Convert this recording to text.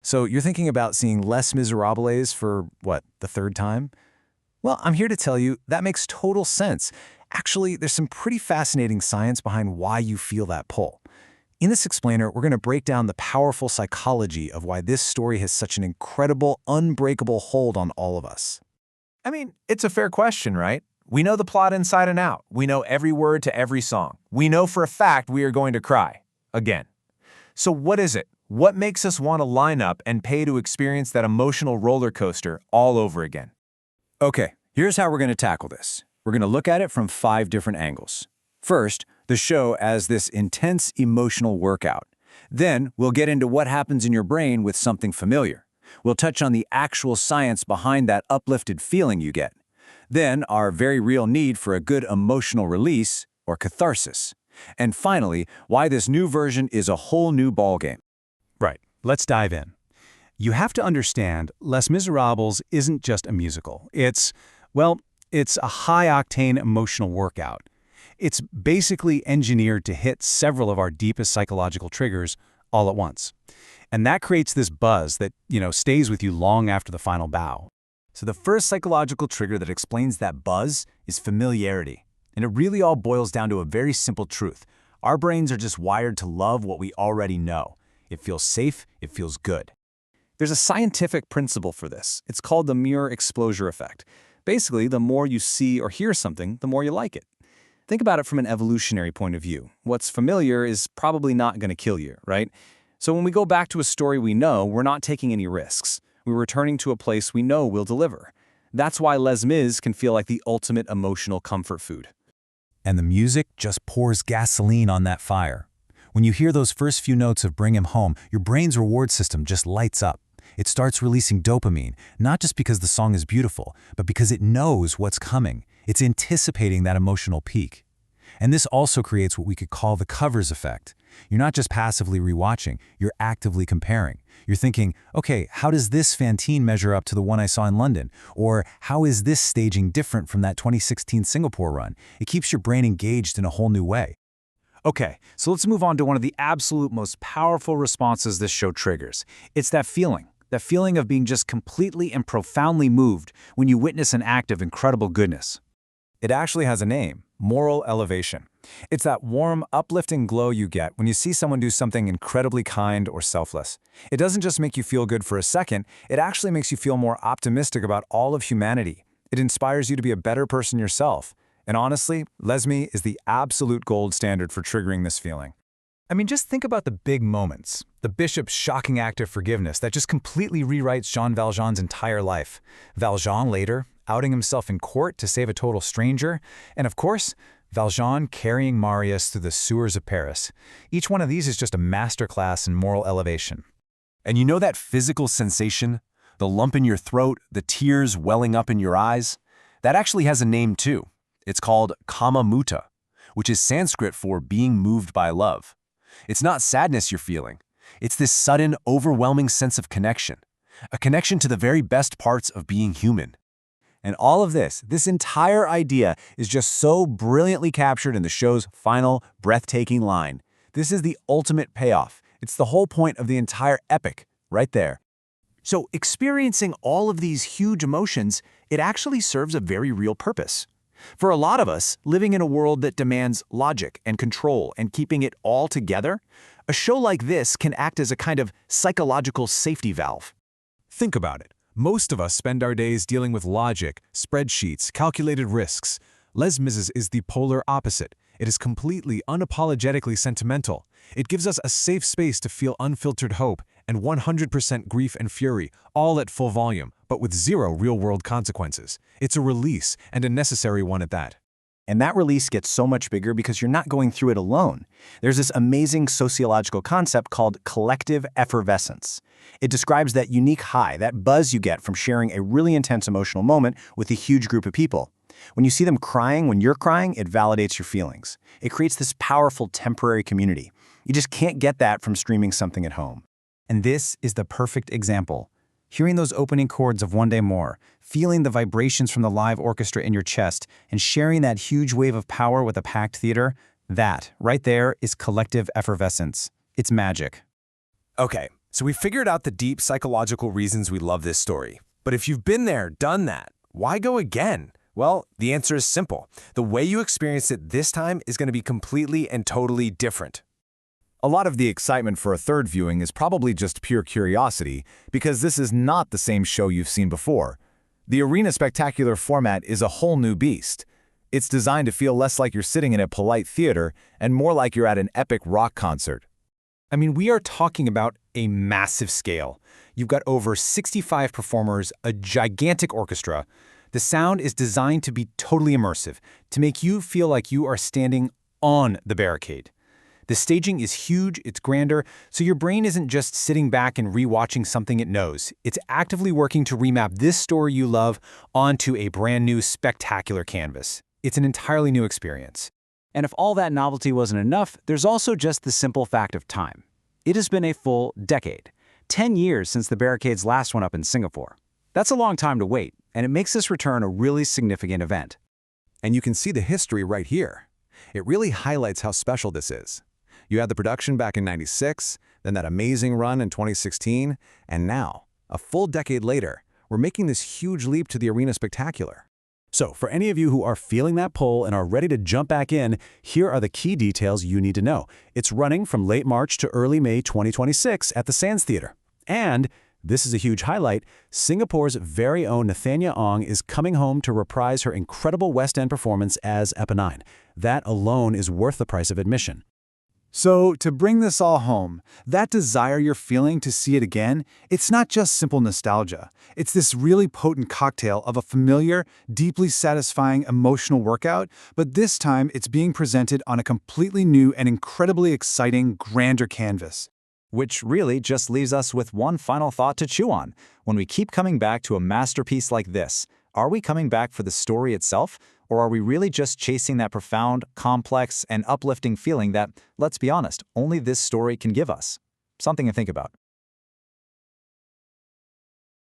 So you're thinking about seeing Les Miserables for, what, the third time? Well, I'm here to tell you that makes total sense. Actually, there's some pretty fascinating science behind why you feel that pull. In this explainer, we're going to break down the powerful psychology of why this story has such an incredible, unbreakable hold on all of us. I mean, it's a fair question, right? We know the plot inside and out. We know every word to every song. We know for a fact we are going to cry. Again. So what is it? What makes us want to line up and pay to experience that emotional roller coaster all over again? Okay, here's how we're going to tackle this. We're going to look at it from 5 different angles. First, the show as this intense emotional workout. Then, we'll get into what happens in your brain with something familiar. We'll touch on the actual science behind that uplifted feeling you get. Then, our very real need for a good emotional release, or catharsis. And finally, why this new version is a whole new ballgame. Right, let's dive in. You have to understand, Les Misérables isn't just a musical. It's a high-octane emotional workout. It's basically engineered to hit several of our deepest psychological triggers all at once. And that creates this buzz that, stays with you long after the final bow. So the first psychological trigger that explains that buzz is familiarity. And it really all boils down to a very simple truth. Our brains are just wired to love what we already know. It feels safe, it feels good. There's a scientific principle for this. It's called the mirror exposure effect. Basically, the more you see or hear something, the more you like it. Think about it from an evolutionary point of view. What's familiar is probably not going to kill you, right? So when we go back to a story we know, we're not taking any risks. We're returning to a place we know will deliver. That's why Les Mis can feel like the ultimate emotional comfort food. And the music just pours gasoline on that fire. When you hear those first few notes of Bring Him Home, your brain's reward system just lights up. It starts releasing dopamine, not just because the song is beautiful, but because it knows what's coming. It's anticipating that emotional peak. And this also creates what we could call the covers effect. You're not just passively rewatching, you're actively comparing. You're thinking, okay, how does this Fantine measure up to the one I saw in London? Or how is this staging different from that 2016 Singapore run? It keeps your brain engaged in a whole new way. Okay, so let's move on to one of the absolute most powerful responses this show triggers. It's that feeling of being just completely and profoundly moved when you witness an act of incredible goodness. It actually has a name, moral elevation. It's that warm, uplifting glow you get when you see someone do something incredibly kind or selfless. It doesn't just make you feel good for a second, it actually makes you feel more optimistic about all of humanity. It inspires you to be a better person yourself. And honestly, Les Mis is the absolute gold standard for triggering this feeling. I mean, just think about the big moments. The bishop's shocking act of forgiveness that just completely rewrites Jean Valjean's entire life. Valjean later outing himself in court to save a total stranger. And of course, Valjean carrying Marius through the sewers of Paris. Each one of these is just a masterclass in moral elevation. And you know that physical sensation? The lump in your throat, the tears welling up in your eyes? That actually has a name too. It's called kama mutta, which is Sanskrit for being moved by love. It's not sadness you're feeling. It's this sudden, overwhelming sense of connection. A connection to the very best parts of being human. And all of this entire idea is just so brilliantly captured in the show's final, breathtaking line. This is the ultimate payoff. It's the whole point of the entire epic, right there. So experiencing all of these huge emotions, it actually serves a very real purpose. For a lot of us, living in a world that demands logic and control and keeping it all together, a show like this can act as a kind of psychological safety valve. Think about it. Most of us spend our days dealing with logic, spreadsheets, calculated risks. Les Mis is the polar opposite. It is completely, unapologetically sentimental. It gives us a safe space to feel unfiltered hope and 100% grief and fury, all at full volume, but with zero real-world consequences. It's a release, and a necessary one at that. And that release gets so much bigger because you're not going through it alone. There's this amazing sociological concept called collective effervescence. It describes that unique high, that buzz you get from sharing a really intense emotional moment with a huge group of people. When you see them crying when you're crying, it validates your feelings. It creates this powerful temporary community. You just can't get that from streaming something at home. And this is the perfect example. Hearing those opening chords of One Day More, feeling the vibrations from the live orchestra in your chest, and sharing that huge wave of power with a packed theater, that, right there, is collective effervescence. It's magic. Okay, So we figured out the deep psychological reasons we love this story. But if you've been there, done that, why go again? Well, the answer is simple. The way you experience it this time is going to be completely and totally different. A lot of the excitement for a third viewing is probably just pure curiosity, because this is not the same show you've seen before. The Arena Spectacular format is a whole new beast. It's designed to feel less like you're sitting in a polite theater and more like you're at an epic rock concert. I mean, we are talking about a massive scale. You've got over 65 performers, a gigantic orchestra. The sound is designed to be totally immersive, to make you feel like you are standing on the barricade. The staging is huge, it's grander, so your brain isn't just sitting back and rewatching something it knows. It's actively working to remap this story you love onto a brand new, spectacular canvas. It's an entirely new experience. And if all that novelty wasn't enough, there's also just the simple fact of time. It has been a full decade, 10 years since the Barricades last went up in Singapore. That's a long time to wait, and it makes this return a really significant event. And you can see the history right here. It really highlights how special this is. You had the production back in '96, then that amazing run in 2016, and now, a full decade later, we're making this huge leap to the Arena Spectacular. So, for any of you who are feeling that pull and are ready to jump back in, here are the key details you need to know. It's running from late March to early May 2026 at the Sands Theater. And, this is a huge highlight, Singapore's very own Nathania Ong is coming home to reprise her incredible West End performance as Éponine. That alone is worth the price of admission. So, to bring this all home, that desire you're feeling to see it again, it's not just simple nostalgia. It's this really potent cocktail of a familiar, deeply satisfying emotional workout, but this time it's being presented on a completely new and incredibly exciting, grander canvas. Which really just leaves us with one final thought to chew on. When we keep coming back to a masterpiece like this, are we coming back for the story itself? Or are we really just chasing that profound, complex, and uplifting feeling that, let's be honest, only this story can give us? Something to think about.